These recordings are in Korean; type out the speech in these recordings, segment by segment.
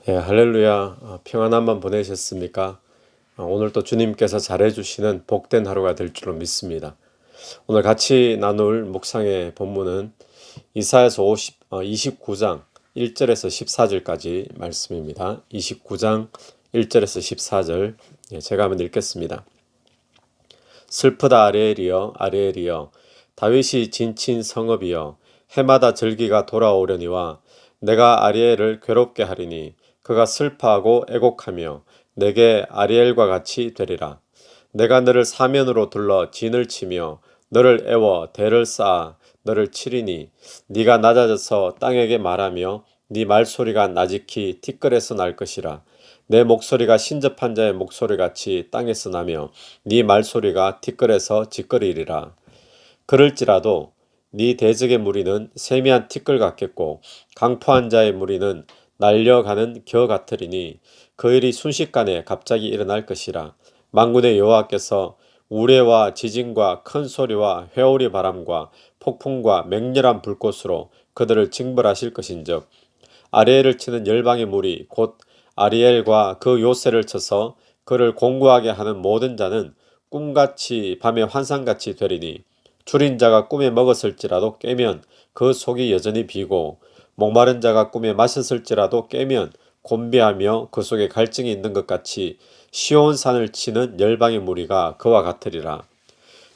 예, 할렐루야. 평안한 밤 보내셨습니까? 오늘 또 주님께서 잘해주시는 복된 하루가 될 줄로 믿습니다. 오늘 같이 나눌 묵상의 본문은 이사야서 29장 1절에서 14절까지 말씀입니다. 29장 1절에서 14절, 제가 한번 읽겠습니다. 슬프다 아레엘이여 아레엘이여 다윗이 진친 성읍이여 해마다 절기가 돌아오려니와 내가 아리엘을 괴롭게 하리니 그가 슬퍼하고 애곡하며 내게 아리엘과 같이 되리라. 내가 너를 사면으로 둘러 진을 치며 너를 애워 대를 쌓아 너를 치리니 네가 낮아져서 땅에게 말하며 네 말소리가 나직히 티끌에서 날 것이라. 내 목소리가 신접한 자의 목소리같이 땅에서 나며 네 말소리가 티끌에서 지끌이리라. 그럴지라도 네 대적의 무리는 세미한 티끌 같겠고 강포한 자의 무리는 날려가는 겨 같으리니 그 일이 순식간에 갑자기 일어날 것이라. 만군의 여호와께서 우레와 지진과 큰 소리와 회오리 바람과 폭풍과 맹렬한 불꽃으로 그들을 징벌하실 것인즉 아리엘을 치는 열방의 무리 곧 아리엘과 그 요새를 쳐서 그를 공고하게 하는 모든 자는 꿈같이 밤의 환상같이 되리니 줄인 자가 꿈에 먹었을지라도 깨면 그 속이 여전히 비고 목마른 자가 꿈에 마셨을지라도 깨면 곤비하며 그 속에 갈증이 있는 것 같이 시온 산을 치는 열방의 무리가 그와 같으리라.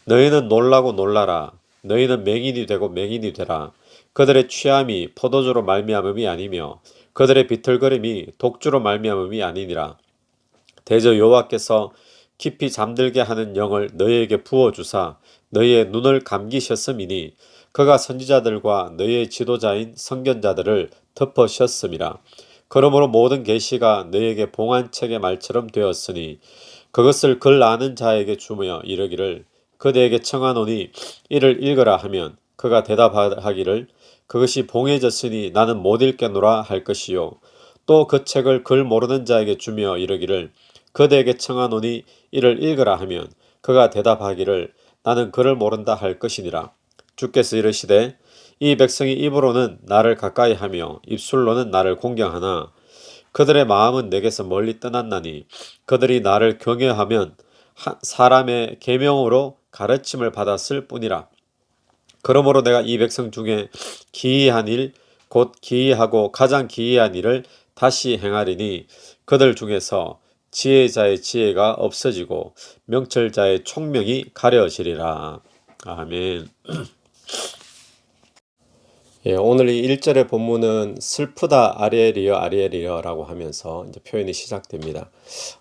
너희는 놀라고 놀라라. 너희는 맹인이 되고 맹인이 되라. 그들의 취함이 포도주로 말미암음이 아니며 그들의 비틀거림이 독주로 말미암음이 아니니라. 대저 여호와께서 깊이 잠들게 하는 영을 너희에게 부어주사 너희의 눈을 감기셨음이니 그가 선지자들과 너희의 지도자인 선견자들을 덮으셨음이라. 그러므로 모든 계시가 너희에게 봉안책의 말처럼 되었으니 그것을 글 아는 자에게 주며 이르기를 그대에게 청하노니 이를 읽으라 하면 그가 대답하기를 그것이 봉해졌으니 나는 못 읽겠노라 할 것이요. 또 그 책을 글 모르는 자에게 주며 이르기를 그대에게 청하노니 이를 읽으라 하면 그가 대답하기를 나는 글을 모른다 할 것이니라. 주께서 이르시되 이 백성이 입으로는 나를 가까이 하며 입술로는 나를 공경하나 그들의 마음은 내게서 멀리 떠났나니 그들이 나를 경외하면 사람의 계명으로 가르침을 받았을 뿐이라. 그러므로 내가 이 백성 중에 기이한 일, 곧 기이하고 가장 기이한 일을 다시 행하리니 그들 중에서 지혜자의 지혜가 없어지고 명철자의 총명이 가려지리라. 아멘. 예, 오늘 이 1절의 본문은 슬프다 아리엘이여 아리엘이여 라고 하면서 이제 표현이 시작됩니다.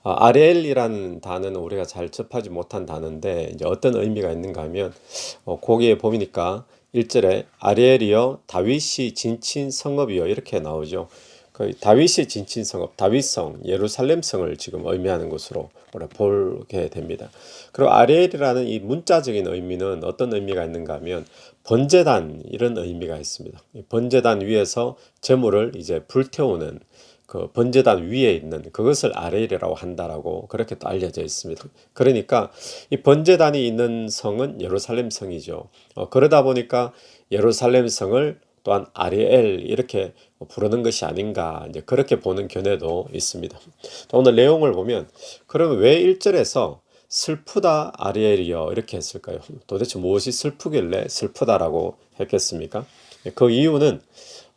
아리엘이라는 단어는 우리가 잘 접하지 못한 단어인데 이제 어떤 의미가 있는가 하면 거기에 보니까 1절에 아리엘이여 다윗이 진친 성읍이여 이렇게 나오죠. 그 다윗이 진친 성읍, 다윗성, 예루살렘성을 지금 의미하는 것으로 우리가 보게 됩니다. 그리고 아리엘이라는 이 문자적인 의미는 어떤 의미가 있는가 하면 번제단 이런 의미가 있습니다. 번제단 위에서 제물을 이제 불태우는 그 번제단 위에 있는 그것을 아레일이라고 한다라고 그렇게 또 알려져 있습니다. 그러니까 이 번제단이 있는 성은 예루살렘 성이죠. 그러다 보니까 예루살렘 성을 또한 아리엘 이렇게 부르는 것이 아닌가 이제 그렇게 보는 견해도 있습니다. 오늘 내용을 보면 그러면 왜 1절에서 슬프다 아리엘이여 이렇게 했을까요? 도대체 무엇이 슬프길래 슬프다라고 했겠습니까? 그 이유는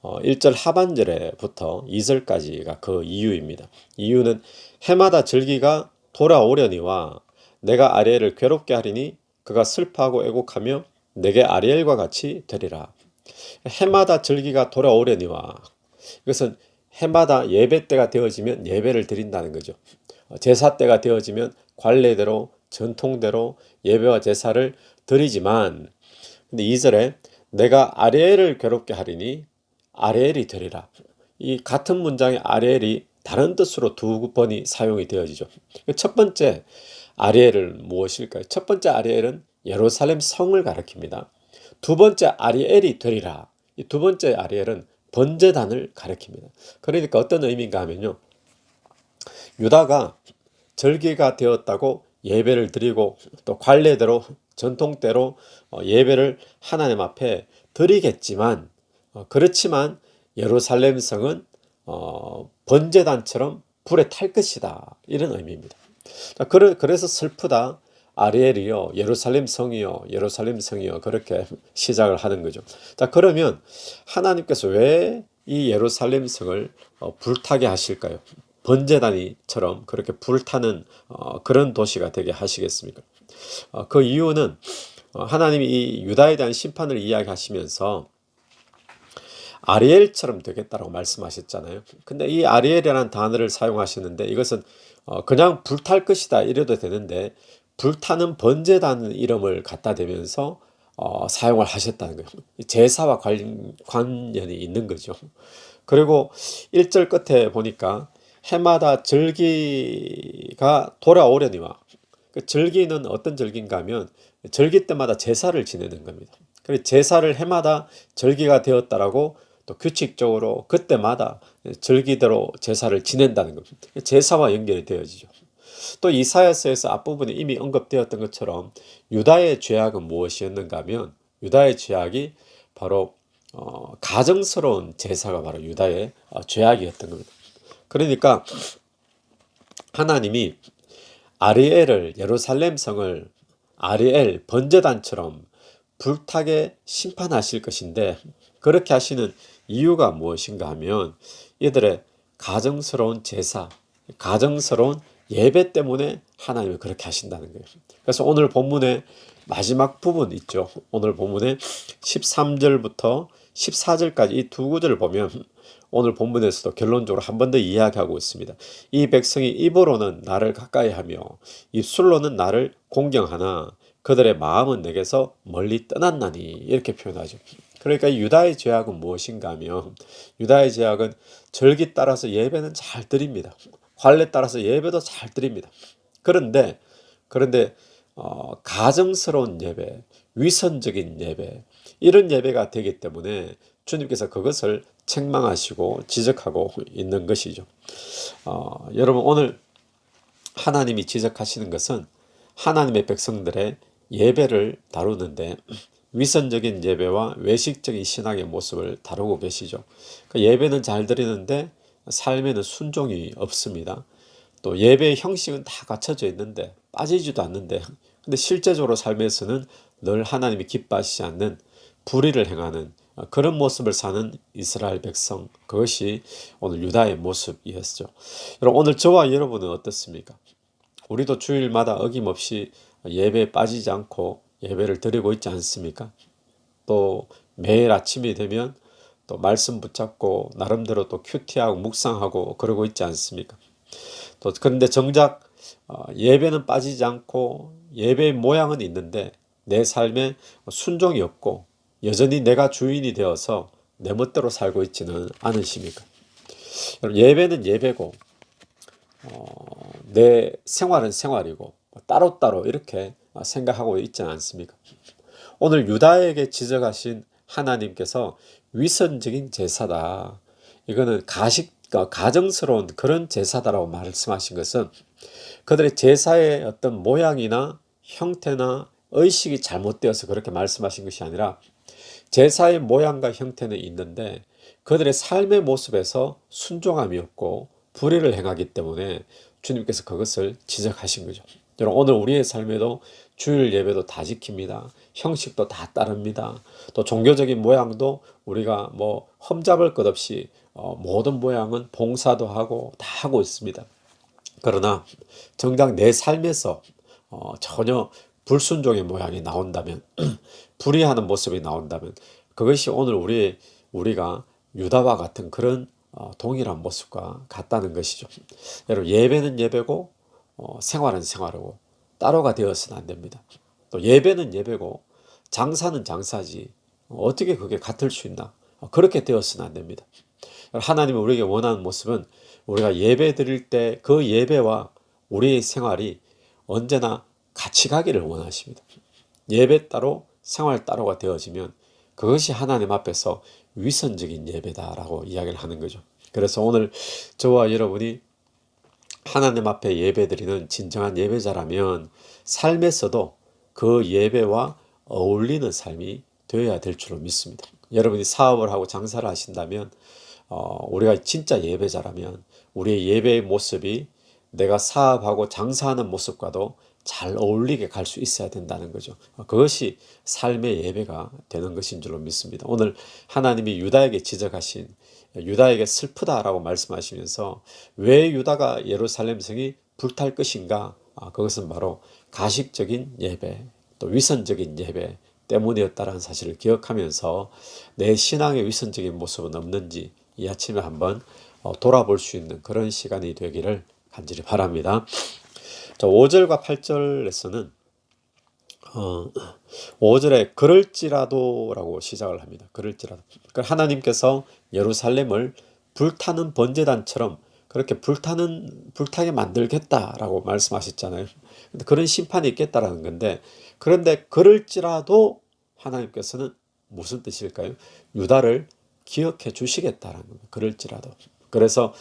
1절 하반절에부터 2절까지가 그 이유입니다. 이유는 해마다 절기가 돌아오려니와 내가 아리엘을 괴롭게 하리니 그가 슬퍼하고 애곡하며 내게 아리엘과 같이 되리라. 해마다 절기가 돌아오려니와 이것은 해마다 예배 때가 되어지면 예배를 드린다는 거죠. 제사 때가 되어지면 관례대로 전통대로 예배와 제사를 드리지만 근데 2절에 내가 아리엘을 괴롭게 하리니 아리엘이 되리라. 이 같은 문장의 아리엘이 다른 뜻으로 두 번이 사용이 되어지죠. 첫 번째 아리엘은 무엇일까요? 첫 번째 아리엘은 예루살렘 성을 가리킵니다. 두 번째 아리엘이 되리라. 이 두 번째 아리엘은 번제단을 가리킵니다. 그러니까 어떤 의미인가 하면요. 유다가 절기가 되었다고 예배를 드리고 또 관례대로 전통대로 예배를 하나님 앞에 드리겠지만 그렇지만 예루살렘 성은 번제단처럼 불에 탈 것이다. 이런 의미입니다. 자, 그래서 슬프다. 아리엘이요, 예루살렘 성이요, 예루살렘 성이요. 그렇게 시작을 하는 거죠. 자, 그러면 하나님께서 왜 이 예루살렘 성을 불타게 하실까요? 번제단이처럼 그렇게 불타는 그런 도시가 되게 하시겠습니까? 그 이유는 하나님이 이 유다에 대한 심판을 이야기하시면서 아리엘처럼 되겠다라고 말씀하셨잖아요. 근데 이 아리엘이라는 단어를 사용하시는데 이것은 그냥 불탈 것이다 이래도 되는데 불타는 번제단 이름을 갖다 대면서 사용을 하셨다는 거예요. 제사와 관련이 있는 거죠. 그리고 1절 끝에 보니까 해마다 절기가 돌아오려니와, 그 절기는 어떤 절기인가 하면 절기 때마다 제사를 지내는 겁니다. 그래서 제사를 해마다 절기가 되었다라고 또 규칙적으로 그때마다 절기대로 제사를 지낸다는 겁니다. 제사와 연결이 되어지죠. 또 이사야서에서 앞부분에 이미 언급되었던 것처럼 유다의 죄악은 무엇이었는가 하면 유다의 죄악이 바로 가정스러운 제사가 바로 유다의 죄악이었던 겁니다. 그러니까 하나님이 아리엘을, 예루살렘 성을 아리엘 번제단처럼 불타게 심판하실 것인데 그렇게 하시는 이유가 무엇인가 하면 이들의 가정스러운 제사, 가정스러운 예배 때문에 하나님이 그렇게 하신다는 거예요. 그래서 오늘 본문의 마지막 부분 있죠. 오늘 본문의 13절부터 14절까지 이 두 구절을 보면 오늘 본문에서도 결론적으로 한 번 더 이야기하고 있습니다. 이 백성이 입으로는 나를 가까이 하며 입술로는 나를 공경하나 그들의 마음은 내게서 멀리 떠났나니, 이렇게 표현하죠. 그러니까 유다의 죄악은 무엇인가 하면 유다의 죄악은 절기 따라서 예배는 잘 드립니다. 관례 따라서 예배도 잘 드립니다. 그런데 가정스러운 예배, 위선적인 예배, 이런 예배가 되기 때문에 주님께서 그것을 책망하시고 지적하고 있는 것이죠. 여러분, 오늘 하나님이 지적하시는 것은 하나님의 백성들의 예배를 다루는데 위선적인 예배와 외식적인 신앙의 모습을 다루고 계시죠. 예배는 잘 드리는데 삶에는 순종이 없습니다. 또 예배의 형식은 다 갖춰져 있는데 빠지지도 않는데, 근데 실제적으로 삶에서는 늘 하나님이 기뻐하시지 않는 불의를 행하는 그런 모습을 사는 이스라엘 백성, 그것이 오늘 유다의 모습이었죠. 여러분, 오늘 저와 여러분은 어떻습니까? 우리도 주일마다 어김없이 예배에 빠지지 않고 예배를 드리고 있지 않습니까? 또 매일 아침이 되면 또 말씀 붙잡고 나름대로 또 큐티하고 묵상하고 그러고 있지 않습니까? 또 그런데 정작 예배는 빠지지 않고 예배의 모양은 있는데 내 삶에 순종이 없고 여전히 내가 주인이 되어서 내 멋대로 살고 있지는 않으십니까? 예배는 예배고 내 생활은 생활이고 따로따로 이렇게 생각하고 있지 않습니까? 오늘 유다에게 지적하신 하나님께서 위선적인 제사다, 이거는 가정스러운 그런 제사다라고 말씀하신 것은 그들의 제사의 어떤 모양이나 형태나 의식이 잘못되어서 그렇게 말씀하신 것이 아니라 제사의 모양과 형태는 있는데 그들의 삶의 모습에서 순종함이 없고 불의를 행하기 때문에 주님께서 그것을 지적하신 거죠. 여러분, 오늘 우리의 삶에도 주일 예배도 다 지킵니다. 형식도 다 따릅니다. 또 종교적인 모양도 우리가 뭐 흠잡을 것 없이 모든 모양은 봉사도 하고 다 하고 있습니다. 그러나 정작 내 삶에서 전혀 불순종의 모양이 나온다면 불의하는 모습이 나온다면 그것이 오늘 우리가 유다와 같은 그런 동일한 모습과 같다는 것이죠. 여러분, 예배는 예배고 생활은 생활이고 따로가 되어서는 안 됩니다. 또 예배는 예배고 장사는 장사지 어떻게 그게 같을 수 있나? 그렇게 되어서는 안 됩니다. 하나님이 우리에게 원하는 모습은 우리가 예배 드릴 때 그 예배와 우리의 생활이 언제나 같이 가기를 원하십니다. 예배 따로 생활 따로가 되어지면 그것이 하나님 앞에서 위선적인 예배다라고 이야기를 하는 거죠. 그래서 오늘 저와 여러분이 하나님 앞에 예배드리는 진정한 예배자라면 삶에서도 그 예배와 어울리는 삶이 되어야 될 줄로 믿습니다. 여러분이 사업을 하고 장사를 하신다면 우리가 진짜 예배자라면 우리의 예배의 모습이 내가 사업하고 장사하는 모습과도 잘 어울리게 갈 수 있어야 된다는 거죠. 그것이 삶의 예배가 되는 것인 줄로 믿습니다. 오늘 하나님이 유다에게 지적하신 유다에게 슬프다라고 말씀하시면서 왜 유다가 예루살렘 성이 불탈 것인가? 그것은 바로 가식적인 예배, 또 위선적인 예배 때문이었다라는 사실을 기억하면서 내 신앙의 위선적인 모습은 없는지 이 아침에 한번 돌아볼 수 있는 그런 시간이 되기를 간절히 바랍니다. 자, 5절과 8절에서는 5절에 그럴지라도라고 시작을 합니다. 그럴지라도. 그러니까 하나님께서 예루살렘을 불타는 번제단처럼 그렇게 불타게 만들겠다라고 말씀하셨잖아요. 근데 그런 심판이 있겠다라는 건데, 그런데 그럴지라도 하나님께서는 무슨 뜻일까요? 유다를 기억해 주시겠다라는 겁니다. 그럴지라도. 그래서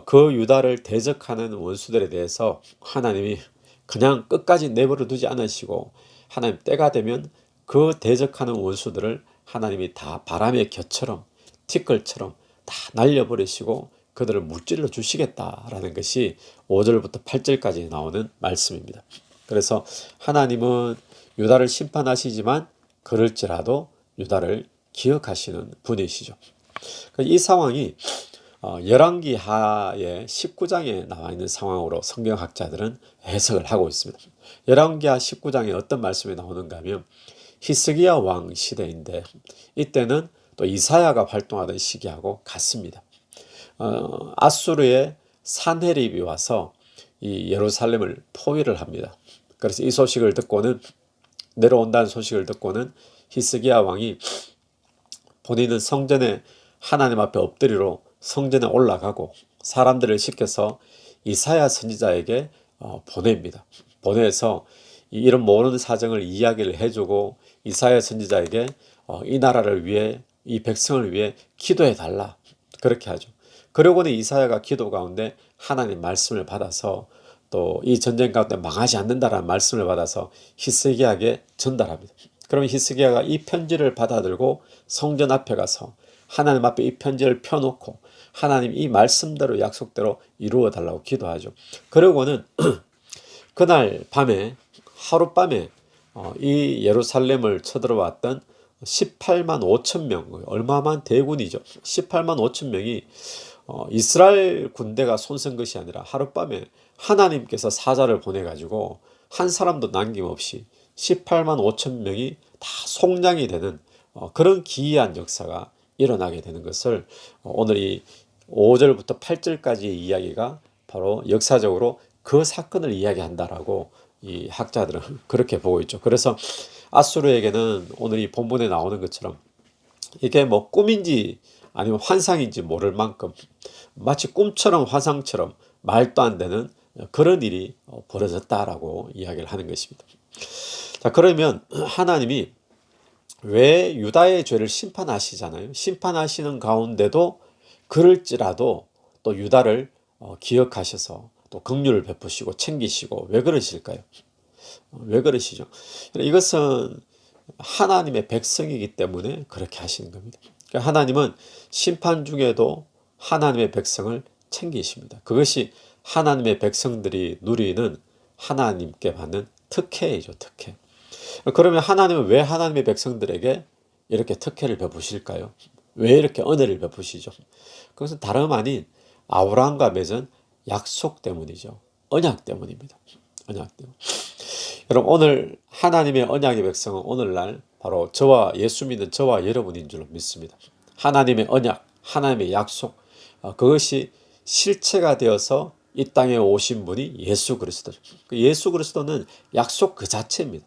그 유다를 대적하는 원수들에 대해서 하나님이 그냥 끝까지 내버려 두지 않으시고, 하나님 때가 되면 그 대적하는 원수들을 하나님이 다 바람의 겨처럼 티끌처럼 다 날려버리시고 그들을 무찔러 주시겠다라는 것이 5절부터 8절까지 나오는 말씀입니다. 그래서 하나님은 유다를 심판하시지만 그럴지라도 유다를 기억하시는 분이시죠. 이 상황이 열왕기하의 19장에 나와 있는 상황으로 성경학자들은 해석을 하고 있습니다. 열왕기하 19장에 어떤 말씀이 나오는가 하면 히스기야 왕 시대인데, 이때는 또 이사야가 활동하던 시기하고 같습니다. 아수르의 산헤립이 와서 이 예루살렘을 포위를 합니다. 그래서 이 소식을 듣고는, 내려온다는 소식을 듣고는 히스기야 왕이 본인은 성전에 하나님 앞에 엎드리러 성전에 올라가고 사람들을 시켜서 이사야 선지자에게 보냅니다. 보내서 이런 모든 사정을 이야기를 해주고 이사야 선지자에게 이 나라를 위해, 이 백성을 위해 기도해 달라, 그렇게 하죠. 그러고는 이사야가 기도 가운데 하나님 말씀을 받아서 또 이 전쟁 가운데 망하지 않는다라는 말씀을 받아서 히스기야에게 전달합니다. 그러면 히스기야가 이 편지를 받아들고 성전 앞에 가서 하나님 앞에 이 편지를 펴놓고 하나님 이 말씀대로 약속대로 이루어 달라고 기도하죠. 그러고는 그날 밤에, 하룻밤에 이 예루살렘을 쳐들어왔던 18만 5천 명, 얼마만 대군이죠. 18만 5천 명이 이스라엘 군대가 손쓴 것이 아니라 하룻밤에 하나님께서 사자를 보내가지고 한 사람도 남김없이 18만 5천 명이 다 속량이 되는 그런 기이한 역사가 일어나게 되는 것을 오늘 이 5절부터 8절까지의 이야기가 바로 역사적으로 그 사건을 이야기한다라고 이 학자들은 그렇게 보고 있죠. 그래서 아수르에게는 오늘 이 본문에 나오는 것처럼 이게 뭐 꿈인지 아니면 환상인지 모를 만큼 마치 꿈처럼 환상처럼 말도 안 되는 그런 일이 벌어졌다라고 이야기를 하는 것입니다. 자, 그러면 하나님이 왜 유다의 죄를 심판하시잖아요. 심판하시는 가운데도 그럴지라도 또 유다를 기억하셔서 또 긍휼을 베푸시고 챙기시고 왜 그러실까요? 왜 그러시죠? 이것은 하나님의 백성이기 때문에 그렇게 하시는 겁니다. 그러니까 하나님은 심판 중에도 하나님의 백성을 챙기십니다. 그것이 하나님의 백성들이 누리는 하나님께 받는 특혜이죠, 특혜. 그러면 하나님은 왜 하나님의 백성들에게 이렇게 특혜를 베푸실까요? 왜 이렇게 은혜를 베푸시죠? 그것은 다름 아닌 아브라함과 맺은 약속 때문이죠. 언약 때문입니다. 언약 때문. 여러분, 오늘 하나님의 언약의 백성은 오늘날 바로 저와 예수 믿는 저와 여러분인 줄 믿습니다. 하나님의 언약, 하나님의 약속, 그것이 실체가 되어서 이 땅에 오신 분이 예수 그리스도죠. 예수 그리스도는 약속 그 자체입니다.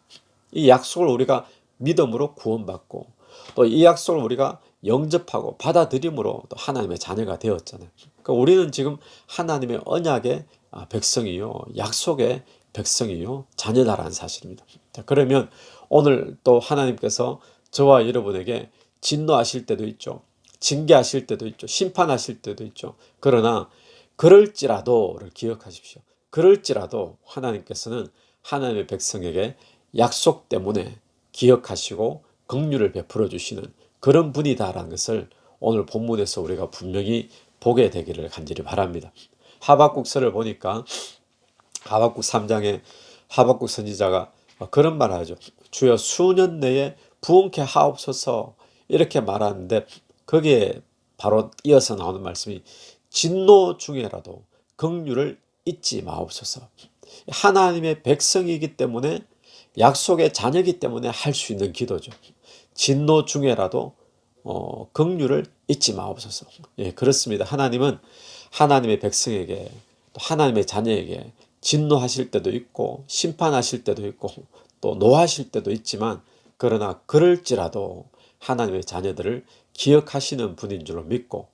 이 약속을 우리가 믿음으로 구원받고 또 이 약속을 우리가 영접하고 받아들임으로 또 하나님의 자녀가 되었잖아요. 그러니까 우리는 지금 하나님의 언약의 백성이요, 약속의 백성이요, 자녀다라는 사실입니다. 자, 그러면 오늘 또 하나님께서 저와 여러분에게 진노하실 때도 있죠. 징계하실 때도 있죠. 심판하실 때도 있죠. 그러나 그럴지라도를 기억하십시오. 그럴지라도 하나님께서는 하나님의 백성에게 약속 때문에 기억하시고 긍휼을 베풀어 주시는 그런 분이다라는 것을 오늘 본문에서 우리가 분명히 보게 되기를 간절히 바랍니다. 하박국서를 보니까 하박국 3장에 하박국 선지자가 그런 말을 하죠. 주여 수년 내에 부흥케 하옵소서 이렇게 말하는데 거기에 바로 이어서 나오는 말씀이 진노 중에라도 긍휼을 잊지 마옵소서. 하나님의 백성이기 때문에 약속의 자녀이기 때문에 할 수 있는 기도죠. 진노 중에라도 긍휼을 잊지 마옵소서. 예, 그렇습니다. 하나님은 하나님의 백성에게 또 하나님의 자녀에게 진노하실 때도 있고 심판하실 때도 있고 또 노하실 때도 있지만 그러나 그럴지라도 하나님의 자녀들을 기억하시는 분인 줄로 믿고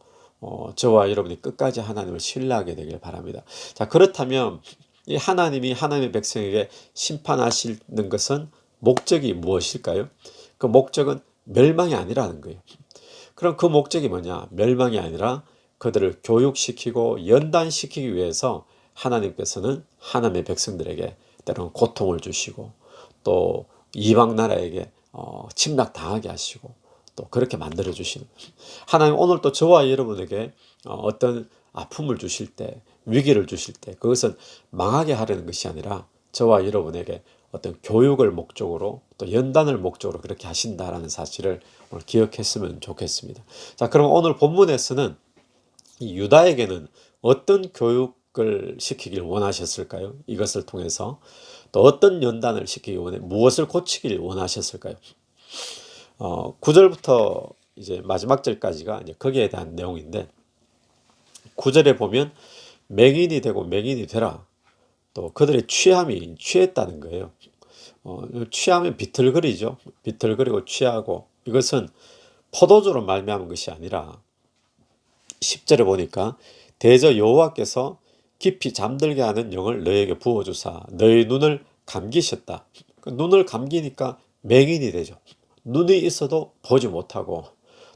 저와 여러분이 끝까지 하나님을 신뢰하게 되길 바랍니다. 자, 그렇다면 이 하나님이 하나님의 백성에게 심판하시는 것은 목적이 무엇일까요? 그 목적은 멸망이 아니라는 거예요. 그럼 그 목적이 뭐냐? 멸망이 아니라 그들을 교육시키고 연단시키기 위해서 하나님께서는 하나님의 백성들에게 때로는 고통을 주시고 또 이방 나라에게 침략당하게 하시고 또 그렇게 만들어 주시는 하나님 오늘 또 저와 여러분에게 어떤 아픔을 주실 때 위기를 주실 때 그것은 망하게 하려는 것이 아니라 저와 여러분에게 어떤 교육을 목적으로 또 연단을 목적으로 그렇게 하신다라는 사실을 오늘 기억했으면 좋겠습니다. 자, 그럼 오늘 본문에서는 이 유다에게는 어떤 교육을 시키길 원하셨을까요? 이것을 통해서 또 어떤 연단을 시키기 원해 무엇을 고치길 원하셨을까요? 9절부터 이제 마지막 절까지가 이제 거기에 대한 내용인데 9절에 보면 맹인이 되고 맹인이 되라. 또 그들의 취함이 취했다는 거예요. 취하면 비틀거리죠. 비틀거리고 취하고 이것은 포도주로 말미암은 것이 아니라 10절에 보니까 대저 여호와께서 깊이 잠들게 하는 영을 너에게 부어주사 너의 눈을 감기셨다. 눈을 감기니까 맹인이 되죠. 눈이 있어도 보지 못하고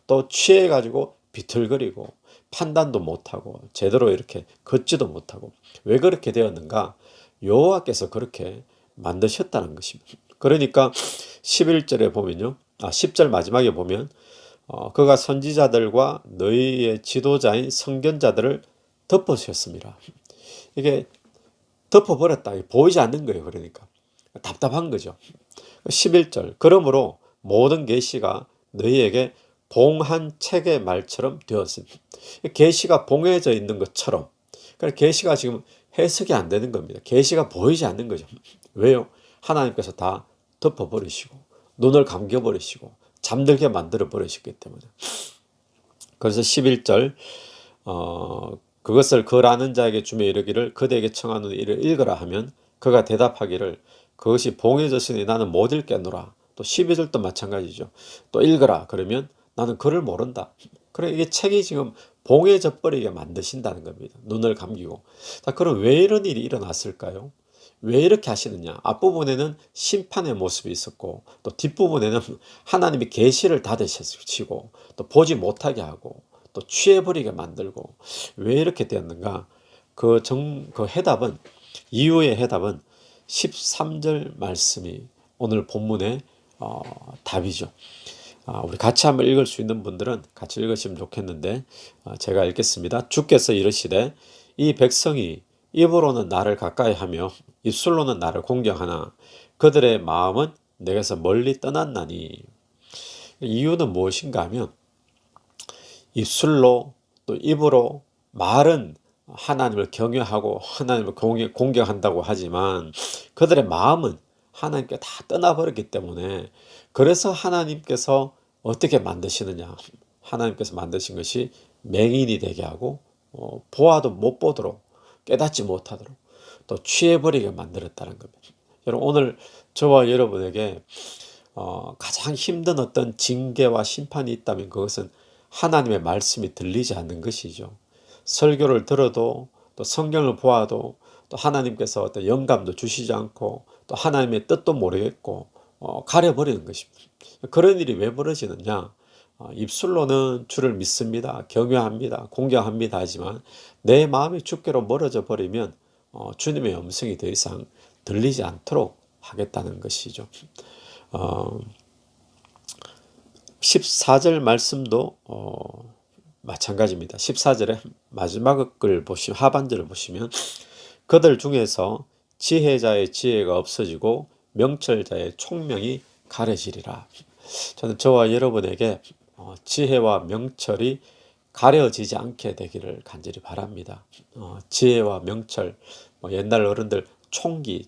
또 취해가지고 비틀거리고 판단도 못하고 제대로 이렇게 걷지도 못하고 왜 그렇게 되었는가? 여호와께서 그렇게 만드셨다는 것입니다. 그러니까 11절에 보면요. 10절 마지막에 보면 그가 선지자들과 너희의 지도자인 선견자들을 덮으셨습니다. 이게 덮어버렸다. 보이지 않는 거예요. 그러니까 답답한 거죠. 11절 그러므로 모든 계시가 너희에게 봉한 책의 말처럼 되었습니다. 계시가 봉해져 있는 것처럼 그러니까 계시가 지금 해석이 안 되는 겁니다. 계시가 보이지 않는 거죠. 왜요? 하나님께서 다 덮어버리시고 눈을 감겨버리시고 잠들게 만들어 버리셨기 때문에. 그래서 11절 그것을 글 아는 자에게 주며 이르기를 그대에게 청하는 이를 읽으라 하면 그가 대답하기를 그것이 봉해졌으니 나는 못 읽겠노라. 또 12절도 마찬가지죠. 또 읽으라 그러면 나는 글을 모른다. 그래 이게 책이 지금 봉해져 버리게 만드신다는 겁니다. 눈을 감기고. 자, 그럼 왜 이런 일이 일어났을까요? 왜 이렇게 하시느냐? 앞부분에는 심판의 모습이 있었고 또 뒷부분에는 하나님이 계시를 닫으시고 또 보지 못하게 하고 또 취해버리게 만들고 왜 이렇게 되었는가? 그 해답은 이유의 해답은 13절 말씀이 오늘 본문의 답이죠. 우리 같이 한번 읽을 수 있는 분들은 같이 읽으시면 좋겠는데 제가 읽겠습니다. 주께서 이르시되 이 백성이 입으로는 나를 가까이 하며 입술로는 나를 공경하나 그들의 마음은 내게서 멀리 떠났나니. 이유는 무엇인가 하면 입술로 또 입으로 말은 하나님을 경외하고 하나님을 공경한다고 하지만 그들의 마음은 하나님께 다 떠나버렸기 때문에 그래서 하나님께서 어떻게 만드시느냐. 하나님께서 만드신 것이 맹인이 되게 하고 보아도 못 보도록 깨닫지 못하도록 또 취해버리게 만들었다는 겁니다. 여러분 오늘 저와 여러분에게 가장 힘든 어떤 징계와 심판이 있다면 그것은 하나님의 말씀이 들리지 않는 것이죠. 설교를 들어도 또 성경을 보아도 또 하나님께서 어떤 영감도 주시지 않고 또 하나님의 뜻도 모르겠고 가려버리는 것입니다. 그런 일이 왜 벌어지느냐? 입술로는 주를 믿습니다. 경외합니다. 공경합니다. 하지만 내 마음이 주께로 멀어져 버리면 주님의 음성이 더 이상 들리지 않도록 하겠다는 것이죠. 14절 말씀도 마찬가지입니다. 14절에 마지막을 보시면 하반절을 보시면 그들 중에서 지혜자의 지혜가 없어지고 명철자의 총명이 가려지리라. 저는 저와 여러분에게 지혜와 명철이 가려지지 않게 되기를 간절히 바랍니다. 지혜와 명철, 옛날 어른들 총기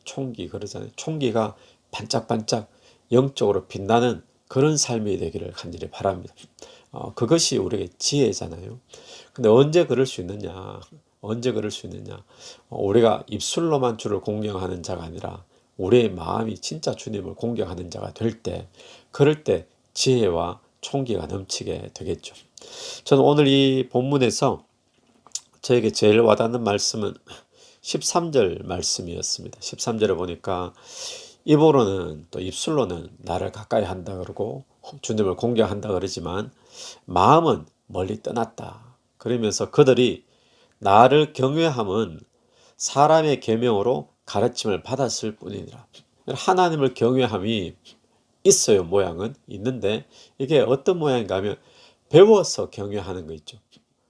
그러잖아요. 총기가 반짝반짝 영적으로 빛나는 그런 삶이 되기를 간절히 바랍니다. 그것이 우리의 지혜잖아요. 근데 언제 그럴 수 있느냐? 언제 그럴 수 있느냐? 우리가 입술로만 주를 공경하는 자가 아니라 우리의 마음이 진짜 주님을 공경하는 자가 될 때, 그럴 때 지혜와 총기가 넘치게 되겠죠. 저는 오늘 이 본문에서 저에게 제일 와닿는 말씀은 13절 말씀이었습니다. 13절에 보니까 입으로는 또 입술로는 나를 가까이 한다 그러고 주님을 공경한다 그러지만 마음은 멀리 떠났다. 그러면서 그들이 나를 경외함은 사람의 계명으로 가르침을 받았을 뿐이니라. 하나님을 경외함이 있어요. 모양은 있는데 이게 어떤 모양인가 하면 배워서 경외하는 거 있죠.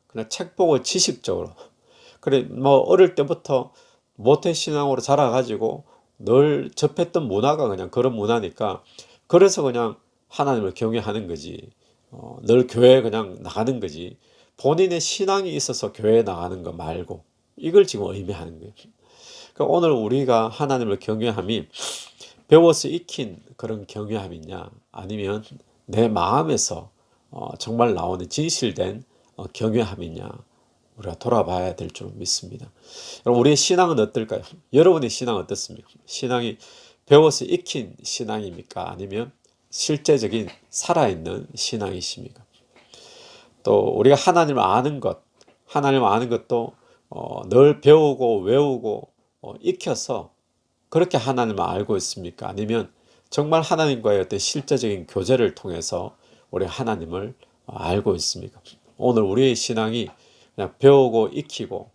그냥 책 보고 지식적으로. 그래 어릴 때부터 모태신앙으로 자라가지고 늘 접했던 문화가 그냥 그런 문화니까 그래서 그냥 하나님을 경외하는 거지. 늘 교회에 그냥 나가는 거지. 본인의 신앙이 있어서 교회에 나가는 거 말고 이걸 지금 의미하는 거예요. 그러니까 오늘 우리가 하나님을 경외함이 배워서 익힌 그런 경외함이냐 아니면 내 마음에서 정말 나오는 진실된 경외함이냐 우리가 돌아봐야 될 줄 믿습니다. 여러분 우리의 신앙은 어떨까요? 여러분의 신앙은 어떻습니까? 신앙이 배워서 익힌 신앙입니까? 아니면 실제적인 살아있는 신앙이십니까? 또 우리가 하나님을 아는 것도 늘 배우고 외우고 익혀서 그렇게 하나님을 알고 있습니까? 아니면 정말 하나님과의 어떤 실제적인 교제를 통해서 우리 하나님을 알고 있습니까? 오늘 우리의 신앙이 그냥 배우고 익히고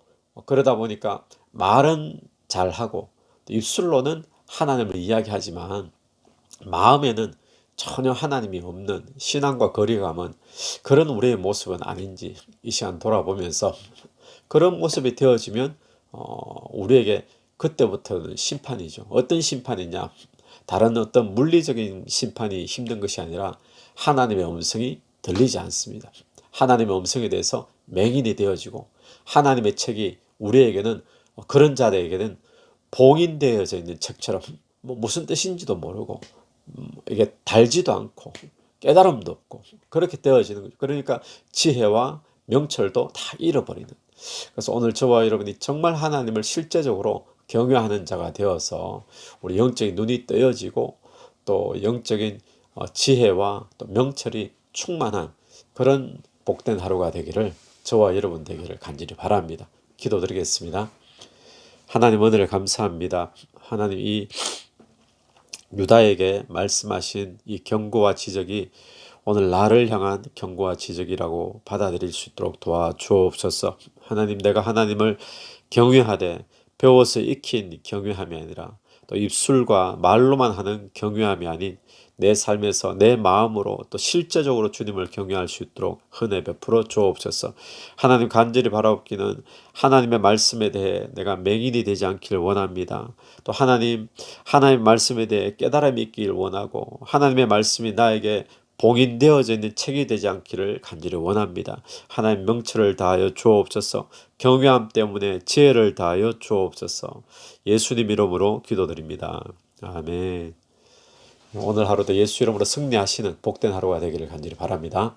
그러다 보니까 말은 잘하고 입술로는 하나님을 이야기하지만 마음에는 전혀 하나님이 없는 신앙과 거리감은 그런 우리의 모습은 아닌지 이 시간 돌아보면서 그런 모습이 되어지면 우리에게 그때부터는 심판이죠. 어떤 심판이냐? 다른 어떤 물리적인 심판이 힘든 것이 아니라 하나님의 음성이 들리지 않습니다. 하나님의 음성에 대해서 맹인이 되어지고 하나님의 책이 우리에게는 그런 자들에게는 봉인되어져 있는 책처럼 무슨 뜻인지도 모르고 이게 달지도 않고 깨달음도 없고 그렇게 되어지는 거죠. 그러니까 지혜와 명철도 다 잃어버리는. 그래서 오늘 저와 여러분이 정말 하나님을 실제적으로 경외하는 자가 되어서 우리 영적인 눈이 뜨여지고 또 영적인 지혜와 또 명철이 충만한 그런 복된 하루가 되기를 저와 여러분 되기를 간절히 바랍니다. 기도드리겠습니다. 하나님 은혜를 감사합니다. 하나님 이 유다에게 말씀하신 이 경고와 지적이 오늘 나를 향한 경고와 지적이라고 받아들일 수 있도록 도와주옵소서. 하나님 내가 하나님을 경외하되 배워서 익힌 경외함이 아니라 또 입술과 말로만 하는 경외함이 아닌 내 삶에서 내 마음으로 또 실제적으로 주님을 경외할 수 있도록 은혜 베풀어 주옵소서. 하나님 간절히 바라옵기는 하나님의 말씀에 대해 내가 맹인이 되지 않기를 원합니다. 또 하나님 말씀에 대해 깨달음이 있기를 원하고 하나님의 말씀이 나에게 봉인되어져 있는 책이 되지 않기를 간절히 원합니다. 하나님 명철을 다하여 주옵소서. 경외함 때문에 지혜를 다하여 주옵소서. 예수님 이름으로 기도드립니다. 아멘. 오늘 하루도 예수 이름으로 승리하시는 복된 하루가 되기를 간절히 바랍니다.